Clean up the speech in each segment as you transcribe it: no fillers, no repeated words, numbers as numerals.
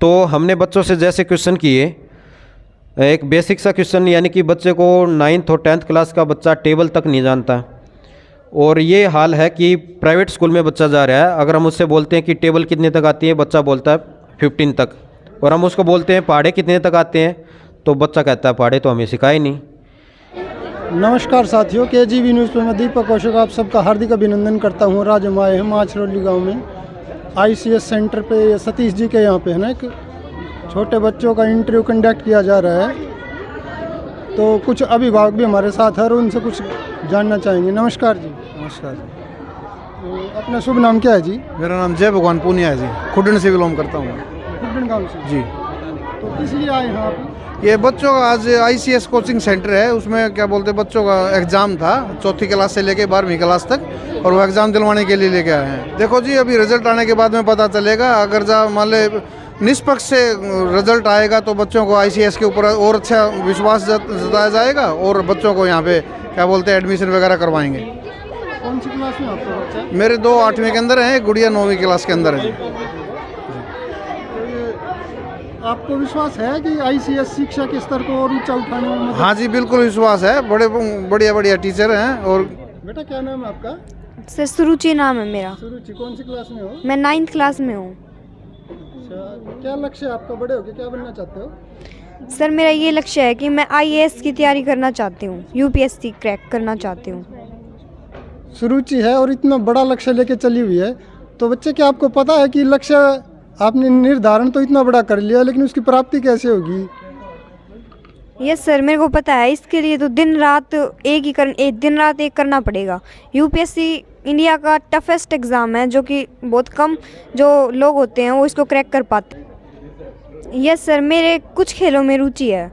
तो हमने बच्चों से जैसे क्वेश्चन किए, एक बेसिक सा क्वेश्चन, यानी कि बच्चे को 9th और 10th क्लास का बच्चा टेबल तक नहीं जानता, और ये हाल है कि प्राइवेट स्कूल में बच्चा जा रहा है। अगर हम उससे बोलते हैं कि टेबल कितने तक आती है, बच्चा बोलता है 15 तक, और हम उसको बोलते हैं पहाड़े कितने तक आते हैं, तो बच्चा कहता है पहाड़े तो हमें सिखाए नहीं। नमस्कार साथियों, KGB न्यूज़ पर मैं दीपक कौशिक आप सबका हार्दिक अभिनंदन करता हूँ। आज हम आए हैं माछरौली गांव में ICS सेंटर पे। सतीश जी के यहाँ पे है ना, एक छोटे बच्चों का इंटरव्यू कंडक्ट किया जा रहा है, तो कुछ अभिभावक भी हमारे साथ हैं और उनसे कुछ जानना चाहेंगे। नमस्कार जी। नमस्कार। अपना शुभ नाम क्या है जी? मेरा नाम जय भगवान पूनिया है जी, खुडन से बिलोंग करता हूँ। खुडन गाँव से जी। तो किस लिए आए हैं आप? ये बच्चों का आज ICS कोचिंग सेंटर है, उसमें क्या बोलते हैं, बच्चों का एग्ज़ाम था 4th क्लास से लेके 12वीं क्लास तक, और वो एग्ज़ाम दिलवाने के लिए लेके आए हैं। देखो जी, अभी रिजल्ट आने के बाद में पता चलेगा। अगर मान ले निष्पक्ष से रिजल्ट आएगा तो बच्चों को ICS के ऊपर और अच्छा विश्वास जताया जाएगा, और बच्चों को यहाँ पे क्या बोलते हैं एडमिशन वगैरह करवाएंगे। कौन सी क्लास में आपका बच्चा? मेरे 2 8वीं के अंदर हैं, गुड़िया 9वीं क्लास के अंदर है। आपको विश्वास है कि ICS शिक्षा के स्तर को और ऊंचा उठाने में मदद? हाँ जी, बिल्कुल विश्वास है। बड़े बढ़िया बढ़िया टीचर हैं। और बेटा क्या नाम है आपका? सर सुरुचि नाम है मेरा। सुरुचि, कौन सी क्लास में हो? मैं 9th क्लास में हूँ। अच्छा, क्या लक्ष्य है आपका? बड़े होके क्या बनना चाहते हो? सर मेरा ये लक्ष्य है कि मैं IAS की तैयारी करना चाहती हूँ, UPSC क्रैक करना चाहती हूँ। सुरुचि है और इतना बड़ा लक्ष्य लेके चली हुई है, तो बच्चे क्या आपको पता है कि लक्ष्य आपने निर्धारण तो इतना बड़ा कर लिया, लेकिन उसकी प्राप्ति कैसे होगी? यस सर, मेरे को पता है। इसके लिए तो दिन रात एक करना पड़ेगा। UPSC इंडिया का टफेस्ट एग्ज़ाम है, जो कि बहुत कम जो लोग होते हैं वो इसको क्रैक कर पाते हैं। यस सर, मेरे कुछ खेलों में रुचि है,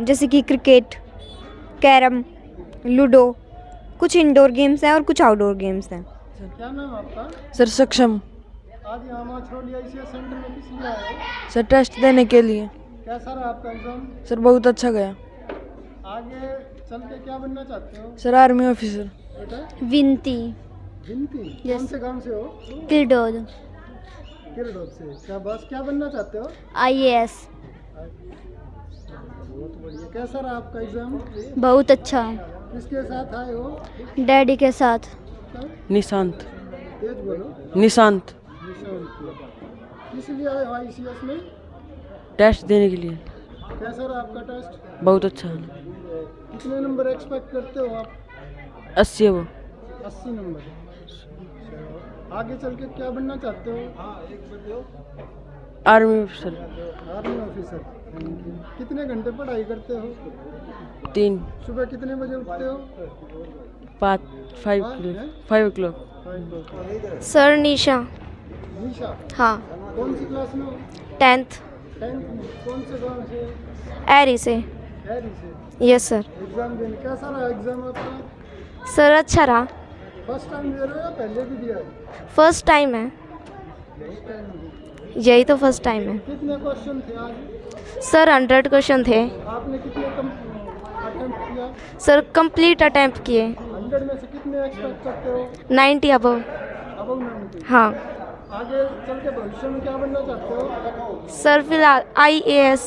जैसे कि क्रिकेट, कैरम, लूडो। कुछ इंडोर गेम्स हैं और कुछ आउटडोर गेम्स हैं। क्या नाम है आपका? सर सक्षम। आज यहाँ माछरौली ICS सेंटर में किस लिए आए हो? सर टेस्ट देने के लिए। कैसा रहा आपका एग्जाम? सर बहुत अच्छा गया। आगे चल के क्या बनना चाहते हो? Sir army officer. बेटा विनती। विनती, कौन से गांव से हो? किरडोद। किरडोद से। क्या बस क्या बनना चाहते हो? IAS। बहुत बढ़िया। कैसा रहा आपका एग्जाम? बहुत अच्छा। किसके साथ आए हो? डैडी के साथ। निशांत। तेज बोलो। निशांत। किस लिए आए हो ICS में? टेस्ट देने के लिए। कैसा रहा आपका टेस्ट? बहुत अच्छा। कितने नंबर एक्सपेक्ट करते हो आप? 80 है वो। 80 नंबर। आगे चल के क्या बनना चाहते हो? Army officer. Army officer. कितने घंटे पढ़ाई करते हो? 3। सुबह कितने बजे उठते हो? 5 o'clock। सर निशा। निशा, हाँ। कौन सी क्लास में हो? 10th। 10th में। कौन से गांव से? एरी से। हैरी से। Yes sir. एग्जाम देने कैसा रहा एग्जाम आपका? सर अच्छा रहा। फर्स्ट टाइम दे रहे हो या पहले भी दिया है? फर्स्ट टाइम है, यही तो फर्स्ट टाइम है। कितने क्वेश्चन थे आज? सर 100 क्वेश्चन थे। आपने कितने अटेम्प्ट किया? सर कंप्लीट अटेम्प्ट किए। 100 में से कितने एक्सपेक्ट करते हो? 90 अबव। अबव 90। हाँ। आगे चल के भविष्य में क्या बनना चाहते हो? सर फिलहाल IAS।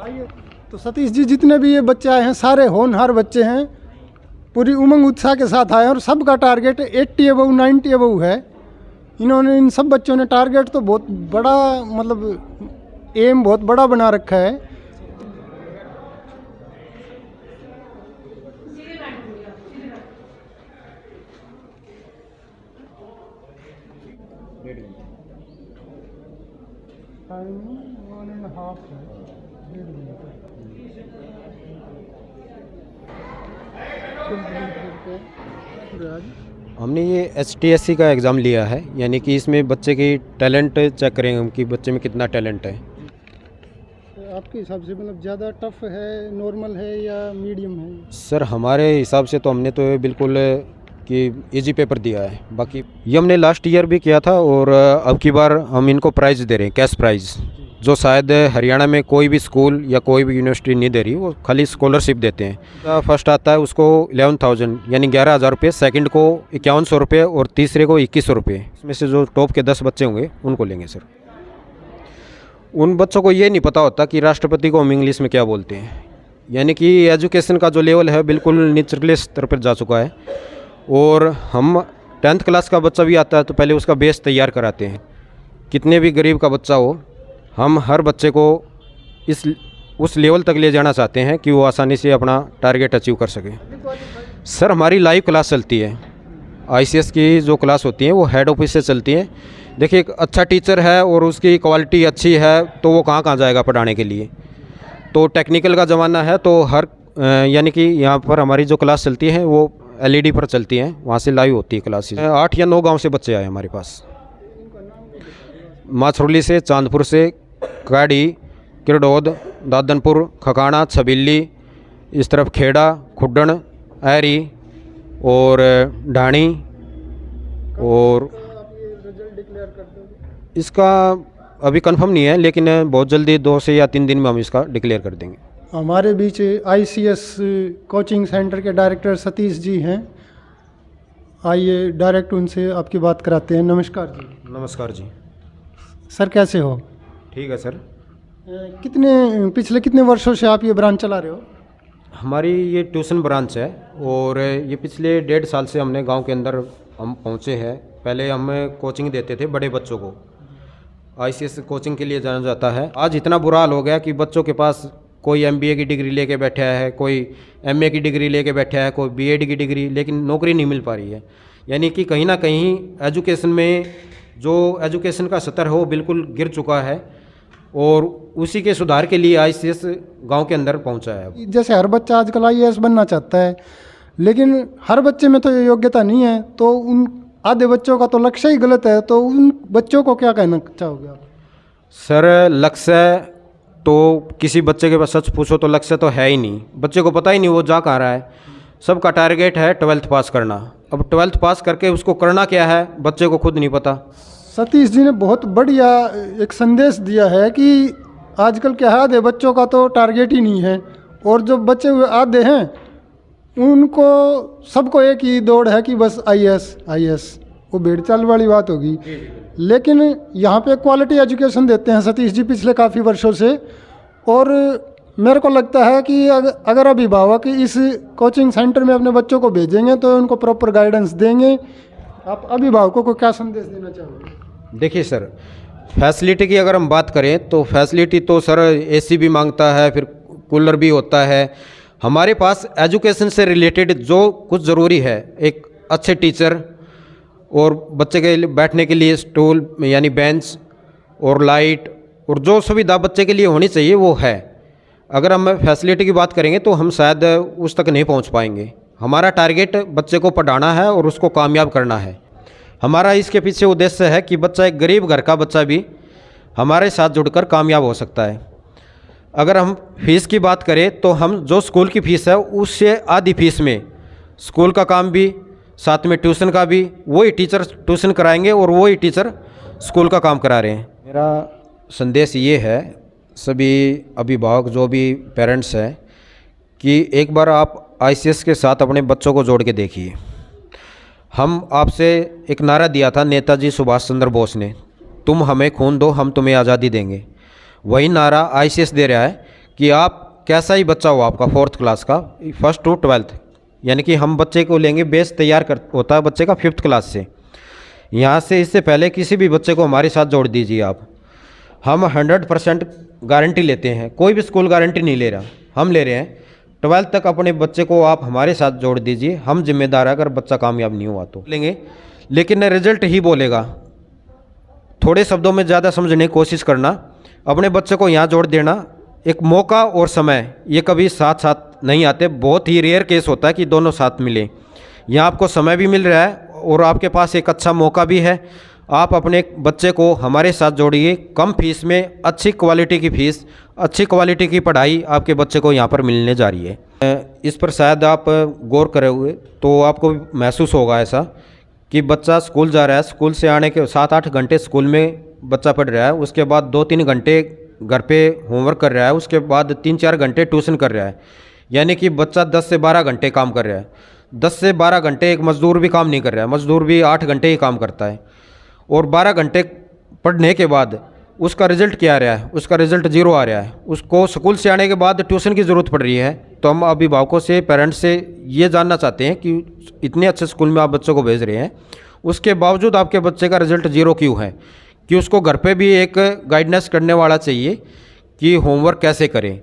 आइए। तो सतीश जी, जितने भी ये बच्चे आए हैं सारे होनहार बच्चे हैं, पूरी उमंग उत्साह के साथ आए हैं, और सबका टारगेट 80 अबव 90 अबव है। इन्होंने, इन सब बच्चों ने टारगेट तो बहुत बड़ा, मतलब एम बहुत बड़ा बना रखा है। टाइम 1.5 है। हमने ये HTSC का एग्ज़ाम लिया है, यानी कि इसमें बच्चे की टैलेंट चेक करेंगे हम कि बच्चे में कितना टैलेंट है। आपके हिसाब से मतलब ज़्यादा टफ है, नॉर्मल है या मीडियम है? सर हमारे हिसाब से तो हमने तो बिल्कुल कि इजी पेपर दिया है। बाकी ये हमने लास्ट ईयर भी किया था, और अब की बार हम इनको प्राइज़ दे रहे हैं, कैश प्राइज़, जो शायद हरियाणा में कोई भी स्कूल या कोई भी यूनिवर्सिटी नहीं दे रही। वो खाली स्कॉलरशिप देते हैं। फर्स्ट आता है उसको 11,000 यानी 11,000 रुपये, सेकंड को 5100 रुपये, और तीसरे को 2100 रुपये। इसमें से जो टॉप के 10 बच्चे होंगे उनको लेंगे सर। उन बच्चों को ये नहीं पता होता कि राष्ट्रपति को हम इंग्लिश में क्या बोलते हैं। यानी कि एजुकेशन का जो लेवल है बिल्कुल निचले स्तर पर जा चुका है। और हम 10th क्लास का बच्चा भी आता है तो पहले उसका बेस तैयार कराते हैं। कितने भी गरीब का बच्चा हो, हम हर बच्चे को उस लेवल तक ले जाना चाहते हैं कि वो आसानी से अपना टारगेट अचीव कर सके। सर हमारी लाइव क्लास चलती है। ICS की जो क्लास होती है वो हेड ऑफिस से चलती है। देखिए एक अच्छा टीचर है और उसकी क्वालिटी अच्छी है तो वो कहाँ कहाँ जाएगा पढ़ाने के लिए। तो टेक्निकल का ज़माना है तो हर यानी कि यहाँ पर हमारी जो क्लास चलती है वो LED पर चलती हैं, वहाँ से लाइव होती है क्लासेस। 8 या 9 गांव से बच्चे आए हमारे पास, माछरोली से, चांदपुर से, काड़ी, किरडोद, दादनपुर, खकाना, छबिल्ली, इस तरफ खेड़ा, खुड्डन, ऐरी और ढाणी। और इसका अभी कंफर्म नहीं है लेकिन बहुत जल्दी 2 से या 3 दिन में हम इसका डिक्लेयर कर देंगे। हमारे बीच ICS कोचिंग सेंटर के डायरेक्टर सतीश जी हैं। आइए डायरेक्ट उनसे आपकी बात कराते हैं। नमस्कार जी। नमस्कार जी। सर कैसे हो? ठीक है सर। पिछले कितने वर्षों से आप ये ब्रांच चला रहे हो? हमारी ये ट्यूशन ब्रांच है और ये पिछले 1.5 साल से हमने गांव के अंदर हम पहुंचे हैं। पहले हम कोचिंग देते थे बड़े बच्चों को, ICS कोचिंग के लिए जाना जाता है। आज इतना बुरा हाल हो गया कि बच्चों के पास कोई MBA की डिग्री लेके बैठा है, कोई MA की डिग्री लेके बैठा है, कोई BEd की डिग्री, लेकिन नौकरी नहीं मिल पा रही है। यानी कि कहीं ना कहीं एजुकेशन में जो एजुकेशन का स्तर है वो बिल्कुल गिर चुका है और उसी के सुधार के लिए ICS गांव के अंदर पहुंचा है। अब जैसे हर बच्चा आजकल IAS बनना चाहता है लेकिन हर बच्चे में तो ये योग्यता नहीं है, तो उन आधे बच्चों का तो लक्ष्य ही गलत है, तो उन बच्चों को क्या कहना चाहोगे आप? सर लक्ष्य तो किसी बच्चे के पास सच पूछो तो लक्ष्य तो है ही नहीं। बच्चे को पता ही नहीं वो जा कहाँ रहा है। सबका टारगेट है 12th पास करना। अब 12th पास करके उसको करना क्या है बच्चे को खुद नहीं पता। सतीश जी ने बहुत बढ़िया एक संदेश दिया है कि आजकल क्या है, आधे बच्चों का तो टारगेट ही नहीं है और जो बच्चे हुए आधे हैं उनको सबको एक ही दौड़ है कि बस IAS। वो भेड़ चाल वाली बात होगी। लेकिन यहाँ पे क्वालिटी एजुकेशन देते हैं सतीश जी पिछले काफ़ी वर्षों से। और मेरे को लगता है कि अगर अभिभावक इस कोचिंग सेंटर में अपने बच्चों को भेजेंगे तो उनको प्रॉपर गाइडेंस देंगे। आप अभिभावकों को क्या संदेश देना चाहोगे? देखिए सर, फैसिलिटी की अगर हम बात करें तो फैसिलिटी तो सर AC भी मांगता है, फिर कूलर भी होता है। हमारे पास एजुकेशन से रिलेटेड जो कुछ ज़रूरी है, एक अच्छे टीचर और बच्चे के बैठने के लिए स्टूल यानी बेंच और लाइट और जो सुविधा बच्चे के लिए होनी चाहिए वो है। अगर हम फैसिलिटी की बात करेंगे तो हम शायद उस तक नहीं पहुंच पाएंगे। हमारा टारगेट बच्चे को पढ़ाना है और उसको कामयाब करना है। हमारा इसके पीछे उद्देश्य है कि बच्चा, एक गरीब घर का बच्चा भी हमारे साथ जुड़कर कामयाब हो सकता है। अगर हम फीस की बात करें तो हम जो स्कूल की फ़ीस है उससे आधी फीस में स्कूल का काम भी, साथ में ट्यूशन का भी, वही टीचर ट्यूशन कराएंगे और वही टीचर स्कूल का काम करा रहे हैं। मेरा संदेश ये है सभी अभिभावक जो भी पेरेंट्स हैं कि एक बार आप ICS के साथ अपने बच्चों को जोड़ के देखिए। हम आपसे एक नारा दिया था नेताजी सुभाष चंद्र बोस ने, तुम हमें खून दो हम तुम्हें आज़ादी देंगे। वही नारा ICS दे रहा है कि आप कैसा ही बच्चा हो आपका 4th क्लास का, 1st to 12th, यानी कि हम बच्चे को लेंगे, बेस तैयार कर होता है बच्चे का 5th क्लास से। यहाँ से इससे पहले किसी भी बच्चे को हमारे साथ जोड़ दीजिए आप। हम 100% गारंटी लेते हैं, कोई भी स्कूल गारंटी नहीं ले रहा, हम ले रहे हैं। 12th तक अपने बच्चे को आप हमारे साथ जोड़ दीजिए, हम जिम्मेदार है अगर बच्चा कामयाब नहीं हुआ तो लेंगे, लेकिन रिजल्ट ही बोलेगा। थोड़े शब्दों में ज़्यादा समझने की कोशिश करना, अपने बच्चे को यहाँ जोड़ देना। एक मौका और समय ये कभी साथ साथ नहीं आते, बहुत ही रेयर केस होता है कि दोनों साथ मिले। यहाँ आपको समय भी मिल रहा है और आपके पास एक अच्छा मौका भी है। आप अपने बच्चे को हमारे साथ जोड़िए, कम फीस में अच्छी क्वालिटी की फ़ीस, अच्छी क्वालिटी की पढ़ाई आपके बच्चे को यहाँ पर मिलने जा रही है। इस पर शायद आप गौर करोगे तो आपको महसूस होगा ऐसा कि बच्चा स्कूल जा रहा है, स्कूल से आने के 7-8 घंटे स्कूल में बच्चा पढ़ रहा है, उसके बाद 2-3 घंटे घर पे होमवर्क कर रहा है, उसके बाद 3-4 घंटे ट्यूशन कर रहा है। यानी कि बच्चा 10 से 12 घंटे काम कर रहा है। 10 से 12 घंटे एक मज़दूर भी काम नहीं कर रहा है, मज़दूर भी 8 घंटे ही काम करता है। और 12 घंटे पढ़ने के बाद उसका रिज़ल्ट क्या आ रहा है, उसका रिज़ल्ट 0 आ रहा है, उसको स्कूल से आने के बाद ट्यूशन की ज़रूरत पड़ रही है, तो हम अभिभावकों से, पेरेंट्स से ये जानना चाहते हैं कि इतने अच्छे स्कूल में आप बच्चों को भेज रहे हैं, उसके बावजूद आपके बच्चे का रिज़ल्ट 0 क्यों है? कि उसको घर पे भी एक गाइडेंस करने वाला चाहिए कि होमवर्क कैसे करें,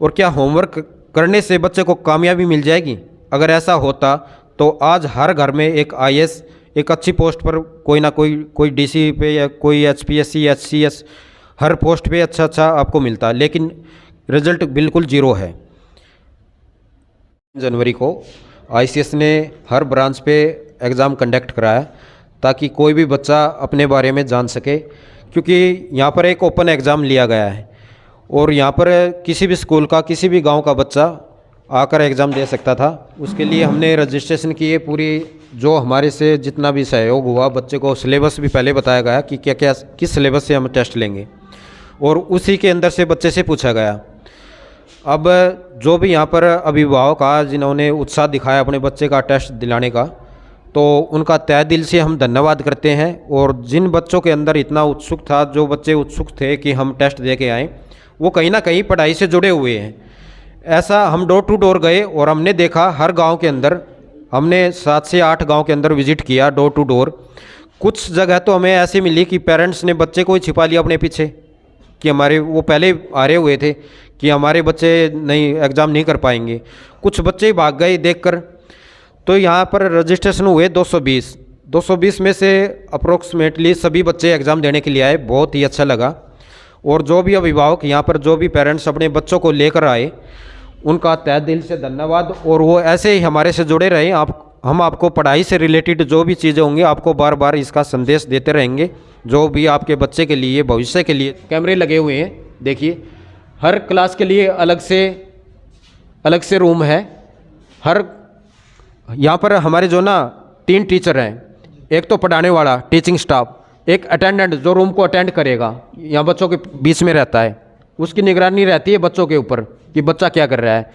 और क्या होमवर्क करने से बच्चे को कामयाबी मिल जाएगी? अगर ऐसा होता तो आज हर घर में एक IAS, एक अच्छी पोस्ट पर कोई ना कोई DC पे या कोई HPSC HCS हर पोस्ट पे अच्छा आपको मिलता, लेकिन रिज़ल्ट बिल्कुल 0 है। जनवरी को ICS ने हर ब्रांच पे एग्ज़ाम कंडक्ट कराया ताकि कोई भी बच्चा अपने बारे में जान सके, क्योंकि यहाँ पर एक ओपन एग्ज़ाम लिया गया है और यहाँ पर किसी भी स्कूल का, किसी भी गांव का बच्चा आकर एग्ज़ाम दे सकता था। उसके लिए हमने रजिस्ट्रेशन किए, पूरी जो हमारे से जितना भी सहयोग हुआ, बच्चे को सिलेबस भी पहले बताया गया कि क्या क्या किस सिलेबस से हम टेस्ट लेंगे, और उसी के अंदर से बच्चे से पूछा गया। अब जो भी यहाँ पर अभिभावक आज जिन्होंने उत्साह दिखाया अपने बच्चे का टेस्ट दिलाने का, तो उनका तहे दिल से हम धन्यवाद करते हैं। और जिन बच्चों के अंदर इतना उत्सुक था, जो बच्चे उत्सुक थे कि हम टेस्ट दे के आएँ, वो कहीं ना कहीं पढ़ाई से जुड़े हुए हैं। ऐसा हम डोर टू डोर गए और हमने देखा हर गांव के अंदर, हमने 7 से 8 गांव के अंदर विजिट किया डोर टू डोर। कुछ जगह तो हमें ऐसी मिली कि पेरेंट्स ने बच्चे को ही छिपा लिया अपने पीछे, कि हमारे वो पहले आ रहे हुए थे कि हमारे बच्चे नहीं एग्ज़ाम नहीं कर पाएंगे। कुछ बच्चे ही भाग गए देखकर। तो यहाँ पर रजिस्ट्रेशन हुए 220 में से अप्रोक्सीमेटली सभी बच्चे एग्ज़ाम देने के लिए आए। बहुत ही अच्छा लगा। और जो भी अभिभावक यहाँ पर, जो भी पेरेंट्स अपने बच्चों को लेकर आए, उनका तहे दिल से धन्यवाद। और वो ऐसे ही हमारे से जुड़े रहें। हम आपको पढ़ाई से रिलेटेड जो भी चीज़ें होंगी, आपको बार बार इसका संदेश देते रहेंगे, जो भी आपके बच्चे के लिए, भविष्य के लिए। कैमरे लगे हुए हैं, देखिए हर क्लास के लिए अलग से रूम है। हर यहाँ पर हमारे जो ना 3 टीचर हैं, एक तो पढ़ाने वाला टीचिंग स्टाफ, एक अटेंडेंट जो रूम को अटेंड करेगा, यहाँ बच्चों के बीच में रहता है, उसकी निगरानी रहती है बच्चों के ऊपर कि बच्चा क्या कर रहा है।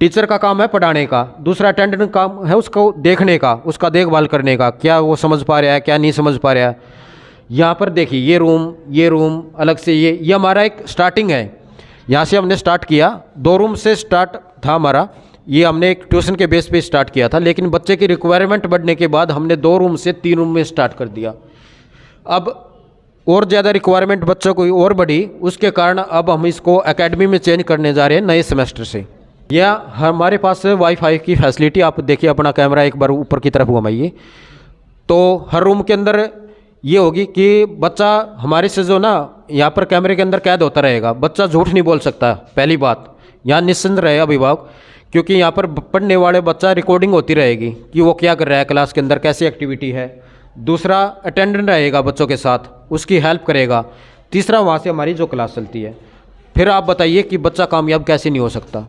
टीचर का काम है पढ़ाने का, दूसरा अटेंडेंट का काम है उसको देखने का, उसका देखभाल करने का, क्या वो समझ पा रहा है, क्या नहीं समझ पा रहा है। यहाँ पर देखिए ये रूम अलग से, ये हमारा एक स्टार्टिंग है। यहाँ से हमने स्टार्ट किया, 2 रूम से स्टार्ट था हमारा। ये हमने एक ट्यूशन के बेस पे स्टार्ट किया था, लेकिन बच्चे की रिक्वायरमेंट बढ़ने के बाद हमने 2 रूम से 3 रूम में स्टार्ट कर दिया। अब और ज़्यादा रिक्वायरमेंट बच्चों को और बढ़ी, उसके कारण अब हम इसको एकेडमी में चेंज करने जा रहे हैं नए सेमेस्टर से। या हमारे पास वाईफाई की फैसिलिटी, आप देखिए अपना कैमरा एक बार ऊपर की तरफ घुमाइए, तो हर रूम के अंदर ये होगी कि बच्चा हमारे से जो ना यहाँ पर कैमरे के अंदर कैद होता रहेगा। बच्चा झूठ नहीं बोल सकता, पहली बात। यहाँ निश्चिंत रहे अभिभावक, क्योंकि यहाँ पर पढ़ने वाले बच्चा रिकॉर्डिंग होती रहेगी कि वो क्या कर रहा है क्लास के अंदर, कैसी एक्टिविटी है। दूसरा अटेंडेंट रहेगा बच्चों के साथ, उसकी हेल्प करेगा। तीसरा वहाँ से हमारी जो क्लास चलती है। फिर आप बताइए कि बच्चा कामयाब कैसे नहीं हो सकता।